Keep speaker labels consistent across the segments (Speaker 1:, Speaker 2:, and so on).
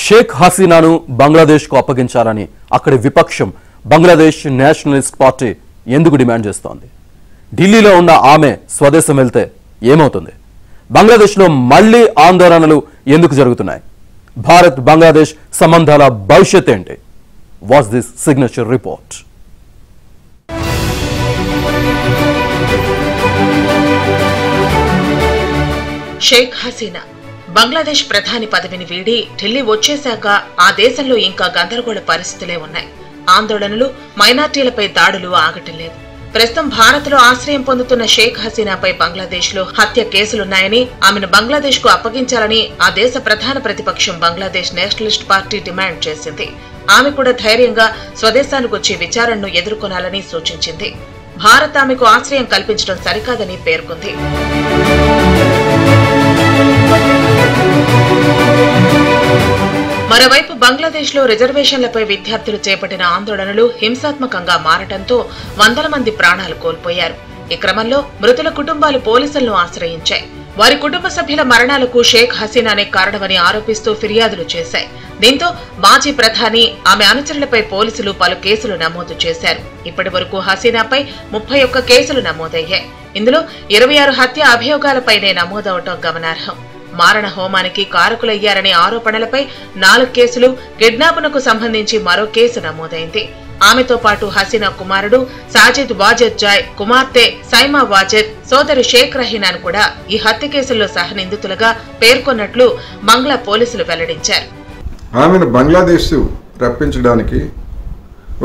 Speaker 1: షేక్ హసీనాను బంగ్లాదేశ్కు అప్పగించాలని అక్కడి విపక్షం Bangladesh Nationalist party ఎందుకు డిమాండ్ చేస్తోంది? ఢిల్లీలో ఉన్న ఆమె స్వదేశం వెళ్తే ఏమవుతుంది? బంగ్లాదేశ్లో మళ్లీ ఆందోళనలు ఎందుకు జరుగుతున్నాయి? భారత్ బంగ్లాదేశ్ సంబంధాల భవిష్యత్ ఏంటి? What's this signature report?
Speaker 2: Sheikh Hasina Bangladesh ప్రధాని పదవిని వీడి ఢిల్లీ వచ్చేశాక ఆ దేశంలో ఇంకా గందరగోళ పరిస్థితులే ఉన్నాయి. ఆందోళనలు, మైనార్టీలపై దాడులు ఆగటం లేదు. ప్రస్తుతం భారత్ లో ఆశ్రయం పొందుతున్న షేక్ హసీనాపై బంగ్లాదేశ్ లో హత్య కేసులున్నాయని, ఆమెను బంగ్లాదేశ్ కు అప్పగించాలని ఆ దేశ ప్రధాన ప్రతిపక్షం బంగ్లాదేశ్ నేషనలిస్ట్ పార్టీ డిమాండ్ చేసింది. ఆమె కూడా ధైర్యంగా స్వదేశానికి వచ్చి విచారణను ఎదుర్కొనాలని సూచించింది. భారత్ ఆమెకు ఆశ్రయం కల్పించడం సరికాదని పేర్కొంది. మరోవైపు బంగ్లాదేశ్ లో రిజర్వేషన్లపై విద్యార్థులు చేపట్టిన ఆందోళనలు హింసాత్మకంగా మారటంతో వందల మంది ప్రాణాలు కోల్పోయారు. ఈ క్రమంలో మృతుల కుటుంబాలు పోలీసులను ఆశ్రయించాయి. వారి కుటుంబ సభ్యుల మరణాలకు షేక్ హసీనానే కారణమని ఆరోపిస్తూ ఫిర్యాదులు చేశాయి. దీంతో మాజీ ప్రధాని, ఆమె అనుచరులపై పోలీసులు పలు కేసులు నమోదు చేశారు. ఇప్పటి వరకు హసీనాపై 31 కేసులు నమోదయ్యాయి. ఇందులో 26 హత్య అభియోగాలపైనే నమోదవటం గమనార్హం. మారణ హోమానికి కారకులయ్యారనే ఆరోపణలపై 4 కేసులు, కిడ్నాప్నకు సంబంధించి మరో కేసు నమోదైంది. ఆమెతో పాటు హసీనా కుమారుడు సాజిద్ వాజెద్ జాయ్, కుమార్తె సైమా వాజెద్, సోదరి షేక్ రహీనాను కూడా ఈ హత్య కేసుల్లో సహనిందితులుగా పేర్కొన్నట్లు బంగ్లా పోలీసులు వెల్లడించారు.
Speaker 3: ఆమెను బంగ్లాదేశ్ రప్పించడానికి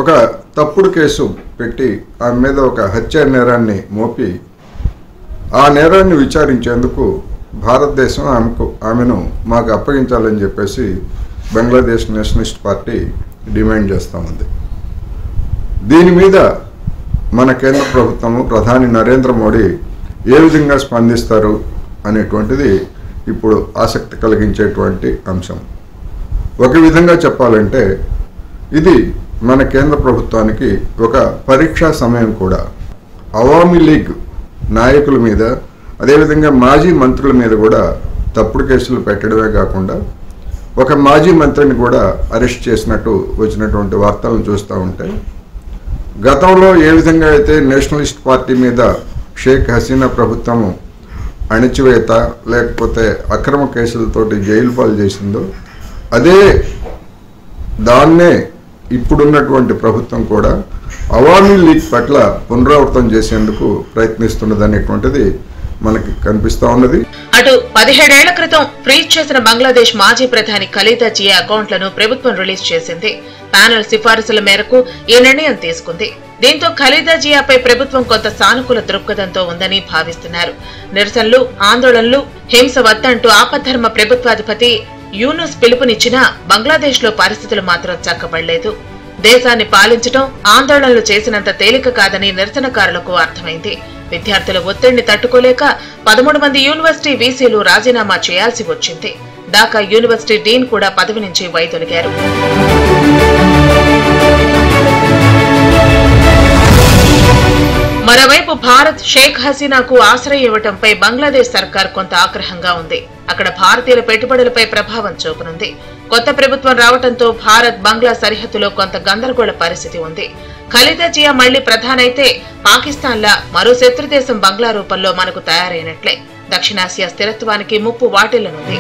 Speaker 3: ఒక తప్పుడు కేసు పెట్టి ఆమె మీద ఒక హత్య నేరాన్ని మోపి ఆ నేరాన్ని విచారించేందుకు భారతదేశం ఆమెను మాకు అప్పగించాలని చెప్పేసి బంగ్లాదేశ్ నేషనలిస్ట్ పార్టీ డిమాండ్ చేస్తూ ఉంది. దీని మీద మన కేంద్ర ప్రభుత్వము, ప్రధాని నరేంద్ర మోడీ ఏ విధంగా స్పందిస్తారు అనేటువంటిది ఇప్పుడు ఆసక్తి కలిగించేటువంటి అంశం. ఒక విధంగా చెప్పాలంటే ఇది మన కేంద్ర ప్రభుత్వానికి ఒక పరీక్షా సమయం కూడా. అవామీ లీగ్ నాయకుల మీద, అదేవిధంగా మాజీ మంత్రుల మీద కూడా తప్పుడు కేసులు పెట్టడమే కాకుండా ఒక మాజీ మంత్రిని కూడా అరెస్ట్ చేసినట్టు వచ్చినటువంటి వార్తలను చూస్తూ ఉంటే, గతంలో ఏ విధంగా అయితే నేషనలిస్ట్ పార్టీ మీద షేక్ హసీనా ప్రభుత్వము అణచివేత లేకపోతే అక్రమ కేసులతోటి జైలు పాలు చేసిందో, అదే దాన్నే ఇప్పుడున్నటువంటి ప్రభుత్వం కూడా అవామీ లీగ్ పట్ల పునరావృతం చేసేందుకు ప్రయత్నిస్తున్నదనేటువంటిది మనకి కనిపిస్తా ఉన్నది.
Speaker 2: అటు 17 ఏళ్ల క్రితం ఫ్రీజ్ చేసిన బంగ్లాదేశ్ మాజీ ప్రధాని ఖలీదా జియా అకౌంట్లను ప్రభుత్వం రిలీజ్ చేసింది. ప్యానెల్ సిఫారసుల మేరకు ఈ నిర్ణయం తీసుకుంది. దీంతో ఖలీదా జియాపై ప్రభుత్వం కొంత సానుకూల దృక్పథంతో ఉందని భావిస్తున్నారు. నిరసనలు, ఆందోళనలు, హింస వద్దంటూ ఆపద్ధర్మ ప్రభుత్వాధిపతి యూనుస్ పిలుపునిచ్చినా బంగ్లాదేశ్ లో పరిస్థితులు మాత్రం చక్కబడలేదు. దేశాన్ని పాలించడం ఆందోళనలు చేసినంత తేలిక కాదని నిరసనకారులకు అర్థమైంది. విద్యార్థుల ఒత్తిడిని తట్టుకోలేక 13 మంది యూనివర్సిటీ వీసీలు రాజీనామా చేయాల్సి వచ్చింది. ఢాకా యూనివర్సిటీ డీన్ కూడా పదవి నుంచి వైదొలిగారు. మరోవైపు భారత్ షేక్ హసీనాకు ఆశ్రయం ఇవ్వడంపై బంగ్లాదేశ్ సర్కార్ కొంత ఆగ్రహంగా ఉంది. అక్కడ భారతీయుల పెట్టుబడులపై ప్రభావం చూపనుంది. కొత్త ప్రభుత్వం రావడంతో భారత్ బంగ్లా సరిహద్దులో కొంత గందరగోళ పరిస్థితి ఉంది. ఖలీదా జియా మళ్లీ ప్రధానైతే పాకిస్తాన్లా మరో శత్రుదేశం బంగ్లా రూపంలో మనకు తయారైనట్లే. దక్షిణాసియా స్థిరత్వానికి ముప్పు వాటిల్లనుంది.